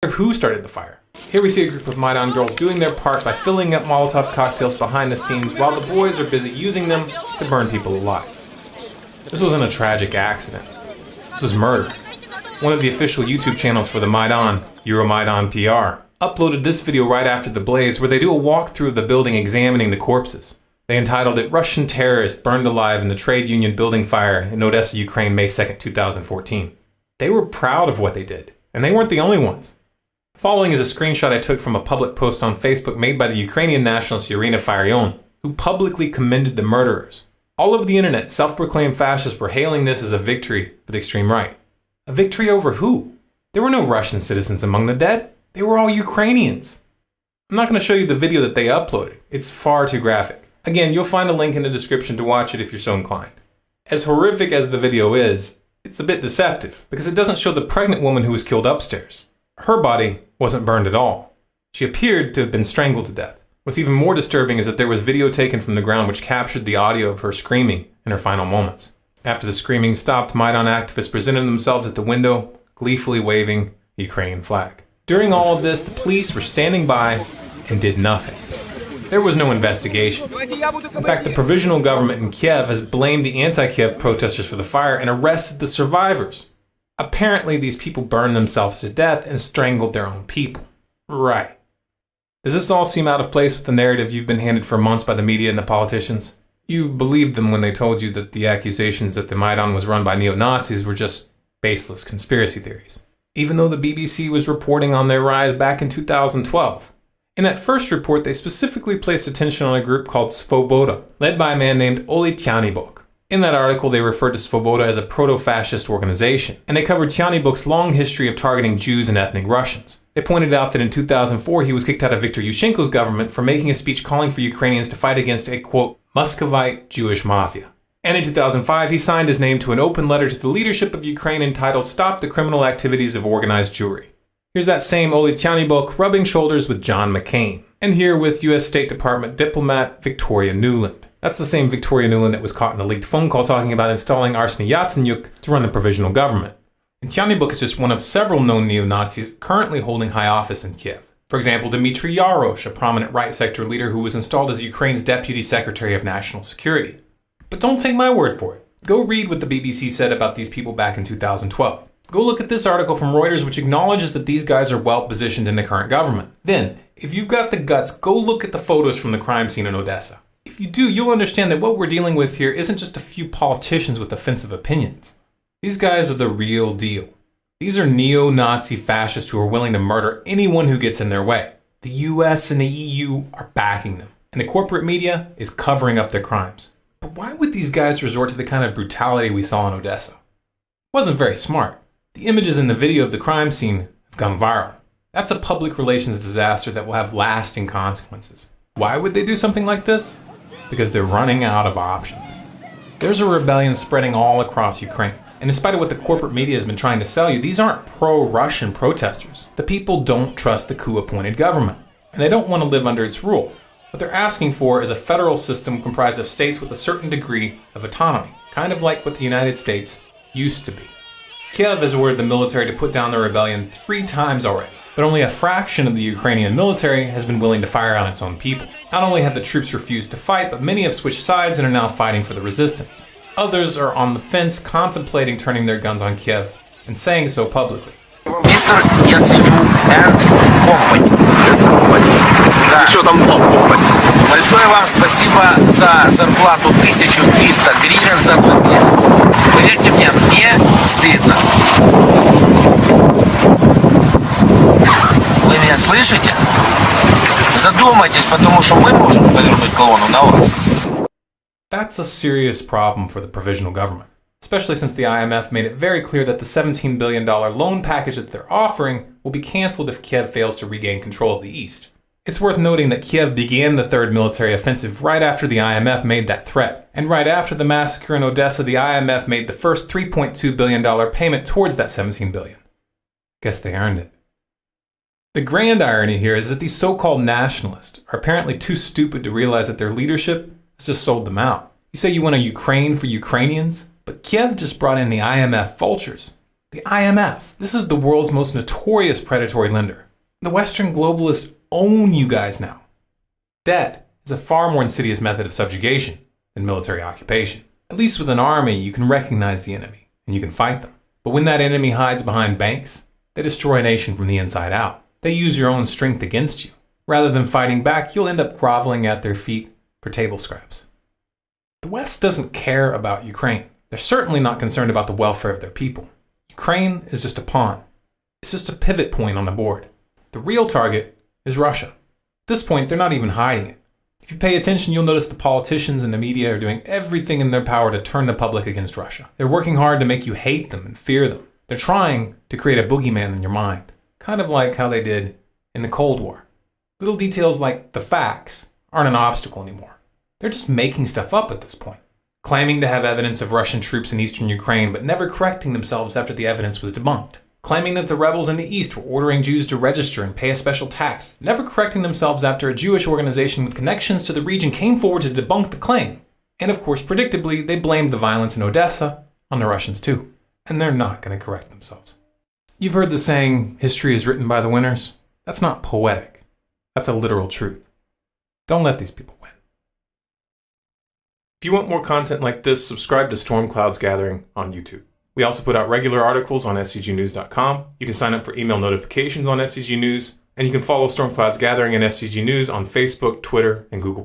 Who started the fire? Here we see a group of Maidan girls doing their part by filling up Molotov cocktails behind the scenes while the boys are busy using them to burn people alive. This wasn't a tragic accident. This was murder. One of the official YouTube channels for the Maidan, Euromaidan PR, uploaded this video right after the blaze where they do a walkthrough of the building examining the corpses. They entitled it "Russian Terrorists Burned Alive in the Trade Union Building Fire in Odessa, Ukraine, May 2nd, 2014. They were proud of what they did, and they weren't the only ones. Following is a screenshot I took from a public post on Facebook made by the Ukrainian nationalist Irina Faryon, who publicly commended the murderers. All over the internet, self-proclaimed fascists were hailing this as a victory for the extreme right. A victory over who? There were no Russian citizens among the dead. They were all Ukrainians. I'm not going to show you the video that they uploaded. It's far too graphic. Again, you'll find a link in the description to watch it if you're so inclined. As horrific as the video is, it's a bit deceptive because it doesn't show the pregnant woman who was killed upstairs. Her body wasn't burned at all. She appeared to have been strangled to death. What's even more disturbing is that there was video taken from the ground which captured the audio of her screaming in her final moments. After the screaming stopped, Maidan activists presented themselves at the window, gleefully waving the Ukrainian flag. During all of this, the police were standing by and did nothing. There was no investigation. In fact, the provisional government in Kiev has blamed the anti-Kiev protesters for the fire and arrested the survivors. Apparently, these people burned themselves to death and strangled their own people. Right. Does this all seem out of place with the narrative you've been handed for months by the media and the politicians? You believed them when they told you that the accusations that the Maidan was run by neo-Nazis were just baseless conspiracy theories. Even though the BBC was reporting on their rise back in 2012. In that first report, they specifically placed attention on a group called Svoboda, led by a man named Oli Tyanibok. In that article, they referred to Svoboda as a proto-fascist organization, and they covered Tyanibok's long history of targeting Jews and ethnic Russians. They pointed out that in 2004, he was kicked out of Viktor Yushchenko's government for making a speech calling for Ukrainians to fight against a, quote, Muscovite Jewish mafia. And in 2005, he signed his name to an open letter to the leadership of Ukraine entitled "Stop the Criminal Activities of Organized Jewry." Here's that same Oli Tyanibok rubbing shoulders with John McCain, and here with U.S. State Department diplomat Victoria Nuland. That's the same Victoria Nuland that was caught in a leaked phone call talking about installing Arseniy Yatsenyuk to run the provisional government. And Tyanibok is just one of several known neo-Nazis currently holding high office in Kiev. For example, Dmitry Yarosh, a prominent right sector leader who was installed as Ukraine's Deputy Secretary of National Security. But don't take my word for it. Go read what the BBC said about these people back in 2012. Go look at this article from Reuters which acknowledges that these guys are well positioned in the current government. Then, if you've got the guts, go look at the photos from the crime scene in Odessa. If you do, you'll understand that what we're dealing with here isn't just a few politicians with offensive opinions. These guys are the real deal. These are neo-Nazi fascists who are willing to murder anyone who gets in their way. The US and the EU are backing them, and the corporate media is covering up their crimes. But why would these guys resort to the kind of brutality we saw in Odessa? It wasn't very smart. The images in the video of the crime scene have gone viral. That's a public relations disaster that will have lasting consequences. Why would they do something like this? Because they're running out of options. There's a rebellion spreading all across Ukraine. And in spite of what the corporate media has been trying to sell you, these aren't pro-Russian protesters. The people don't trust the coup-appointed government, and they don't want to live under its rule. What they're asking for is a federal system comprised of states with a certain degree of autonomy, kind of like what the United States used to be. Kiev has ordered the military to put down the rebellion 3 times already, but only a fraction of the Ukrainian military has been willing to fire on its own people. Not only have the troops refused to fight, but many have switched sides and are now fighting for the resistance. Others are on the fence contemplating turning their guns on Kiev and saying so publicly. Mr. Yatsenyuk and company. Еще там company. Большое вам спасибо за зарплату 1300 гривен за 2 месяца. Поверьте мне стыдно. Вы меня слышите? Задумайтесь, потому что мы можем повернуть колонну на вас. That's a serious problem for the provisional government, especially since the IMF made it very clear that the $17 billion loan package that they're offering will be cancelled if Kiev fails to regain control of the East. It's worth noting that Kiev began the third military offensive right after the IMF made that threat, and right after the massacre in Odessa, the IMF made the first $3.2 billion payment towards that $17 billion. Guess they earned it. The grand irony here is that these so-called nationalists are apparently too stupid to realize that their leadership has just sold them out. You say you want a Ukraine for Ukrainians, but Kiev just brought in the IMF vultures. The IMF. This is the world's most notorious predatory lender. The Western globalists own you guys now. Debt is a far more insidious method of subjugation than military occupation. At least with an army, you can recognize the enemy and you can fight them. But when that enemy hides behind banks, they destroy a nation from the inside out. They use your own strength against you. Rather than fighting back, you'll end up groveling at their feet for table scraps. The West doesn't care about Ukraine. They're certainly not concerned about the welfare of their people. Ukraine is just a pawn. It's just a pivot point on the board. The real target is Russia. At this point, they're not even hiding it. If you pay attention, you'll notice the politicians and the media are doing everything in their power to turn the public against Russia. They're working hard to make you hate them and fear them. They're trying to create a boogeyman in your mind, kind of like how they did in the Cold War. Little details like the facts aren't an obstacle anymore. They're just making stuff up at this point, claiming to have evidence of Russian troops in eastern Ukraine, but never correcting themselves after the evidence was debunked. Claiming that the rebels in the east were ordering Jews to register and pay a special tax, never correcting themselves after a Jewish organization with connections to the region came forward to debunk the claim. And of course, predictably, they blamed the violence in Odessa on the Russians too. And they're not going to correct themselves. You've heard the saying, history is written by the winners. That's not poetic. That's a literal truth. Don't let these people win. If you want more content like this, subscribe to Storm Clouds Gathering on YouTube. We also put out regular articles on scgnews.com. You can sign up for email notifications on SCG News, and you can follow Storm Clouds Gathering and SCG News on Facebook, Twitter, and Google+.